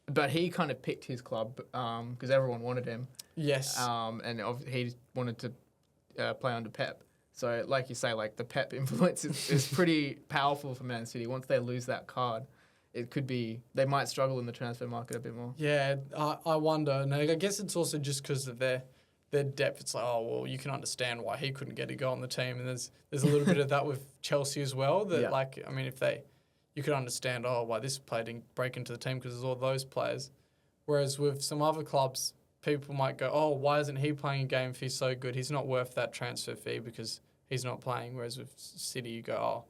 But he kind of picked his club because everyone wanted him. Yes. And he wanted to play under Pep. So, like you say, like the Pep influence is pretty powerful for Man City. Once they lose that card, it could be they might struggle in the transfer market a bit more. Yeah, I wonder. And I guess it's also just because of their depth. It's like, oh well, you can understand why he couldn't get a goal on the team, and there's a little bit of that with Chelsea as well. That like, I mean, you could understand, why this player didn't break into the team because there's all those players. Whereas with some other clubs, people might go, oh, why isn't he playing a game if he's so good? He's not worth that transfer fee because he's not playing. Whereas with City, you go, oh,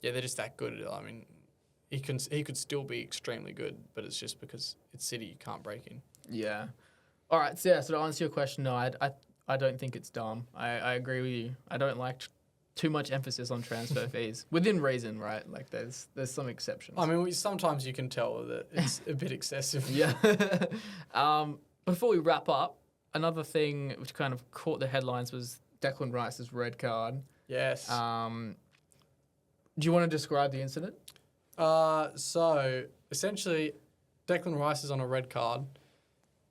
yeah, they're just that good. I mean, he could still be extremely good, but it's just because it's City, you can't break in. Yeah. All right. So to answer your question, no, I don't think it's dumb. I agree with you. I don't like too much emphasis on transfer fees within reason, right? Like there's some exceptions. I mean, sometimes you can tell that it's a bit excessive. Yeah. Before we wrap up, another thing which kind of caught the headlines was Declan Rice's red card. Yes. Do you want to describe the incident? So essentially, Declan Rice is on a red card,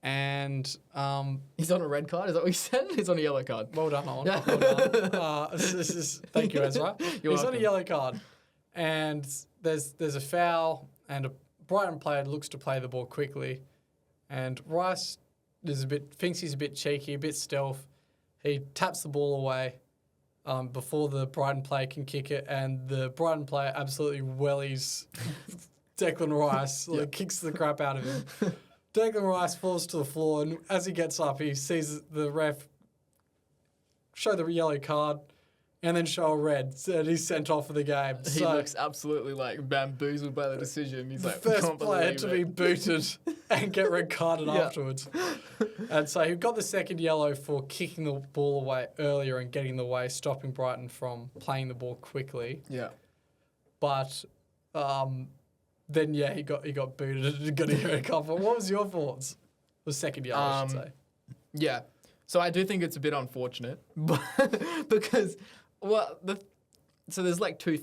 and He's on a red card. Is that what you said? He's on a yellow card. well done, Owen. Well done. Thank you, Ezra. You're He's on a welcome. yellow card, and there's a foul, and a Brighton player looks to play the ball quickly, and Rice thinks he's a bit cheeky, a bit stealth. He taps the ball away before the Brighton player can kick it, and the Brighton player absolutely wellies Declan Rice, kicks the crap out of him. Declan Rice falls to the floor, and as he gets up, he sees the ref show the yellow card and then show a red, and he's sent off for the game. He looks absolutely like bamboozled by the decision. He's the like, first can't player believe to it. be booted and get red carded afterwards. And so he got the second yellow for kicking the ball away earlier and getting in the way, stopping Brighton from playing the ball quickly. Yeah. But then he got booted and got a red card. But what was your thoughts? The second yellow, I should say. Yeah. So I do think it's a bit unfortunate, because so there's like two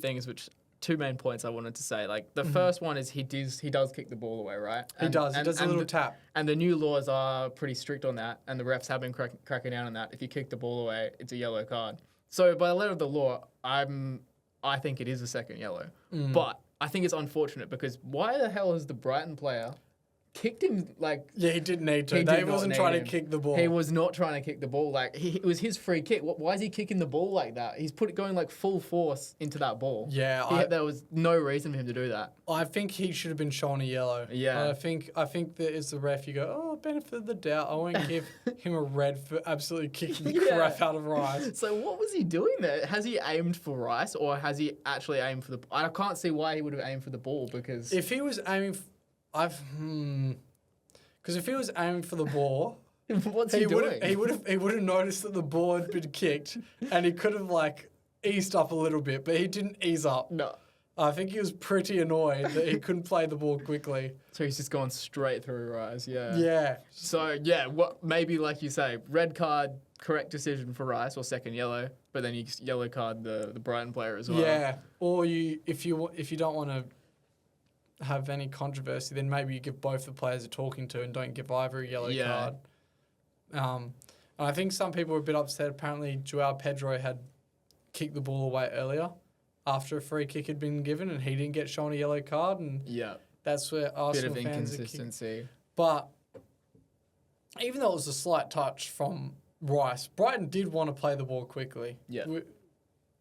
main points I wanted to say. Like the first one is he does kick the ball away, right? He does a little tap. And the new laws are pretty strict on that, and the refs have been cracking down on that. If you kick the ball away, it's a yellow card. So by the letter of the law, I think it is a second yellow. But I think it's unfortunate because why the hell has the Brighton player kicked him Yeah, he didn't need to. He They did not wasn't need trying him. to kick the ball. He was not trying to kick the ball. Like it was his free kick. Why is he kicking the ball like that? He's going like full force into that ball. Yeah, there was no reason for him to do that. I think he should have been shown a yellow. Yeah. I think that as the ref, you go, benefit of the doubt. I won't give him a red for absolutely kicking the crap out of Rice. So what was he doing there? Has he aimed for Rice or has he actually aimed for the? I can't see why he would have aimed for the ball because If he was aiming, because if he was aiming for the ball, what's he doing? He would have noticed that the ball had been kicked, and he could have eased up a little bit, but he didn't ease up. No. I think he was pretty annoyed that he couldn't play the ball quickly. So he's just gone straight through Rice. Yeah. Yeah. So maybe like you say, red card, correct decision for Rice or second yellow, but then you yellow card the Brighton player as well. Yeah. Or if you don't want to have any controversy, then maybe you give both the players a talking to and don't give either a yellow card. And I think some people were a bit upset. Apparently, Joao Pedro had kicked the ball away earlier after a free kick had been given, and he didn't get shown a yellow card. And that's where Arsenal Bit of fans inconsistency. But even though it was a slight touch from Rice, Brighton did want to play the ball quickly. Yeah.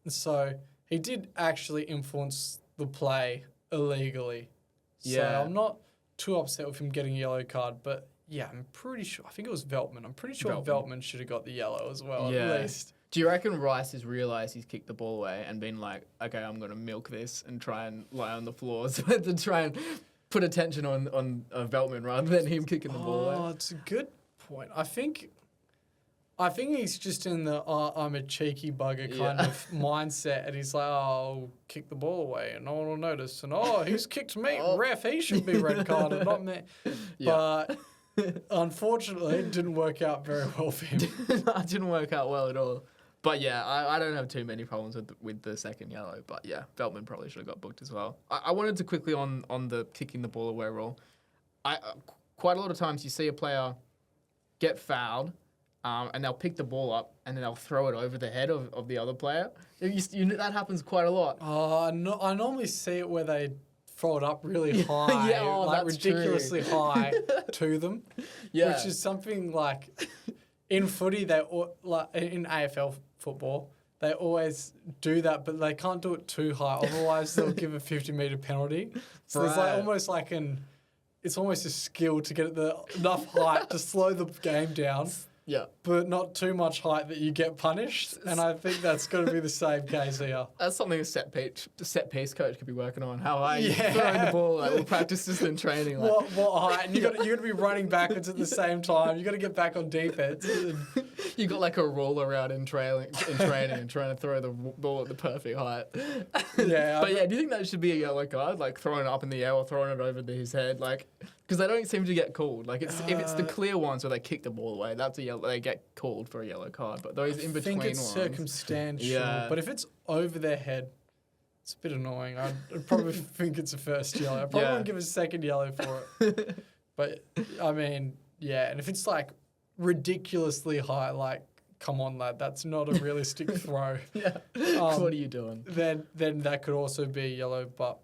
So he did actually influence the play illegally. So Yeah. I'm not too upset with him getting a yellow card, but yeah, I'm pretty sure. I think it was Veltman. I'm pretty sure Veltman. Veltman should have got the yellow as well, at least. Do you reckon Rice has realised he's kicked the ball away and been like, okay, I'm going to milk this and try and lie on the floor to try and put attention on Veltman rather than him kicking the ball away? Oh, it's a good point. I think he's just in the I'm a cheeky bugger kind of mindset, and he's like, I'll kick the ball away and no one will notice. And he's kicked me, ref, he should be red carded, not me. Yeah. But unfortunately, it didn't work out very well for him. It didn't work out well at all. But yeah, I don't have too many problems with the second yellow. But yeah, Veltman probably should have got booked as well. I wanted to quickly on the kicking the ball away rule. Quite a lot of times you see a player get fouled, and they'll pick the ball up and then they'll throw it over the head of the other player. That happens quite a lot. I normally see it where they throw it up really high, like ridiculously high to them. Yeah. Which is something like in footy, like in AFL football, they always do that, but they can't do it too high. Otherwise, they'll give a 50-metre penalty. So there's like it's almost a skill to get enough height to slow the game down. Yeah. But not too much height that you get punished. And I think that's going to be the same case here. That's something a set piece coach could be working on. How high you throwing the ball? Like, we'll practice this in training. Like. What height? And you got to be running backwards at the same time. You got to get back on defense. You got like a roller out in training and trying to throw the ball at the perfect height. Yeah. But yeah, do you think that should be a yellow card? Like throwing it up in the air or throwing it over his head? Like, because they don't seem to get called. Like, if it's the clear ones where they kick the ball away, that's a yellow. They get called for a yellow card. But those in between ones, I think it's circumstantial. Yeah. But if it's over their head, it's a bit annoying. I'd probably think it's a first yellow. I probably wouldn't give a second yellow for it. But I mean, yeah. And if it's like ridiculously high, like, come on, lad, that's not a realistic throw. Yeah. What are you doing? Then that could also be yellow, but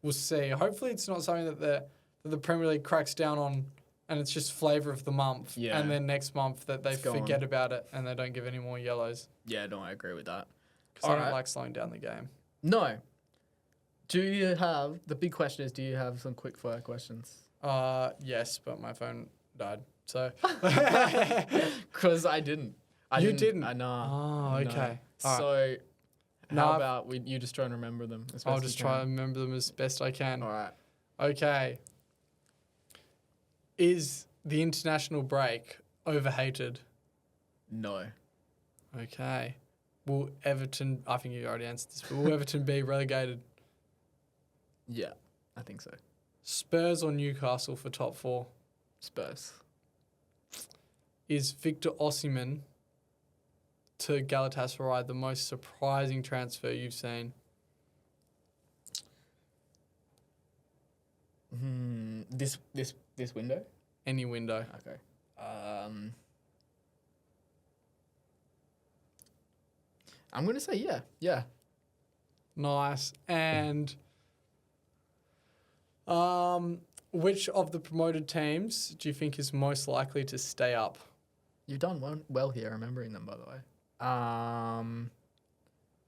we'll see. Hopefully, it's not something that the Premier League cracks down on, and it's just flavour of the month. Yeah. And then next month that they forget about it and they don't give any more yellows. Yeah, no, I agree with that. Because I don't like slowing down the game. No. The big question is, do you have some quick fire questions? Yes, but my phone died. So. Because I didn't. You didn't? Nah. Oh, okay. No. So, how about you just try and remember them? I'll just try and remember them as best I can. All right. Okay. Is the international break overhated? No. Okay. Will Everton, I think you already answered this, but will Everton be relegated? Yeah, I think so. Spurs or Newcastle for top 4? Spurs. Is Victor Osimhen to Galatasaray the most surprising transfer you've seen? This window? Any window. Okay. I'm going to say yeah. Yeah. Nice. And which of the promoted teams do you think is most likely to stay up? You've done well here, remembering them, by the way.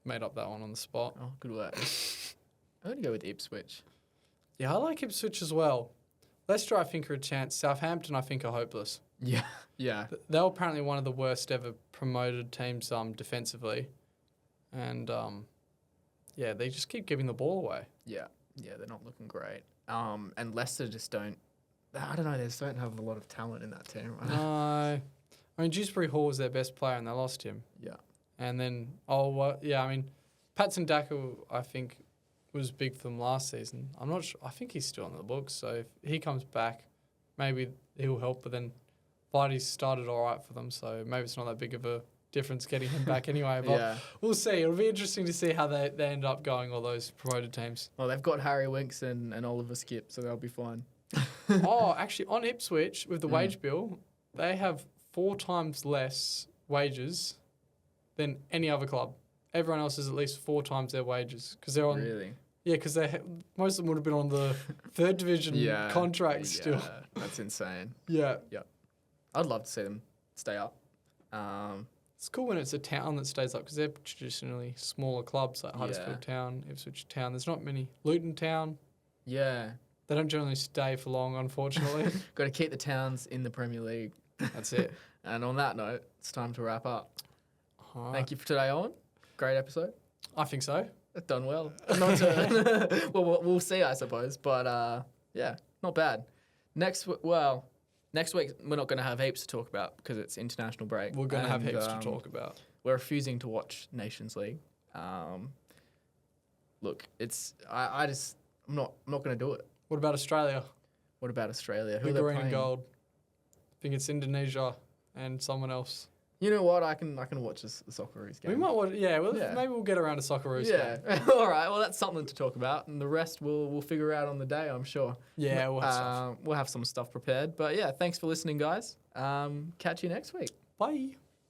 Made up that one on the spot. Oh, good work. I'm going to go with Ipswich. Yeah, I like Ipswich as well. Leicester, I think, are a chance. Southampton, I think, are hopeless. Yeah. Yeah. They were apparently one of the worst ever promoted teams defensively. And, yeah, they just keep giving the ball away. Yeah. Yeah, they're not looking great. And Leicester just don't... I don't know, they just don't have a lot of talent in that team. Right? No. I mean, Dewsbury Hall was their best player and they lost him. Yeah. And then, Patson Daka, I think, was big for them last season. I'm not sure. I think he's still on the books. So if he comes back, maybe he'll help. But then Vardy's started all right for them. So maybe it's not that big of a difference getting him back anyway. But we'll see. It'll be interesting to see how they end up going, all those promoted teams. Well, they've got Harry Winks and Oliver Skipp, so they'll be fine. Actually, on Ipswich, with the wage bill, they have 4 times less wages than any other club. Everyone else is at least 4 times their wages because they're on. Really? Yeah, because most of them would have been on the 3rd division contract still. That's insane. Yeah. I'd love to see them stay up. It's cool when it's a town that stays up because they're traditionally smaller clubs like Huddersfield Town, Ipswich Town. There's not many. Luton Town. Yeah. They don't generally stay for long, unfortunately. Got to keep the Towns in the Premier League. That's it. And on that note, it's time to wrap up. All Thank you for today, Owen. Great episode. I think so. Done well. Not to, well, we'll see, I suppose. But yeah, not bad. Next week we're not going to have heaps to talk about because it's international break. We're going to have heaps to talk about. We're refusing to watch Nations League. Look, I'm not going to do it. What about Australia? What about Australia? Who The are they green playing? and gold. I think it's Indonesia and someone else. You know what? I can watch the Socceroos game. We might watch. Yeah, maybe we'll get around to Socceroos. Yeah. All right. Well, that's something to talk about, and the rest we'll figure out on the day, I'm sure. Yeah, we'll have some stuff prepared. But yeah, thanks for listening, guys. Catch you next week. Bye.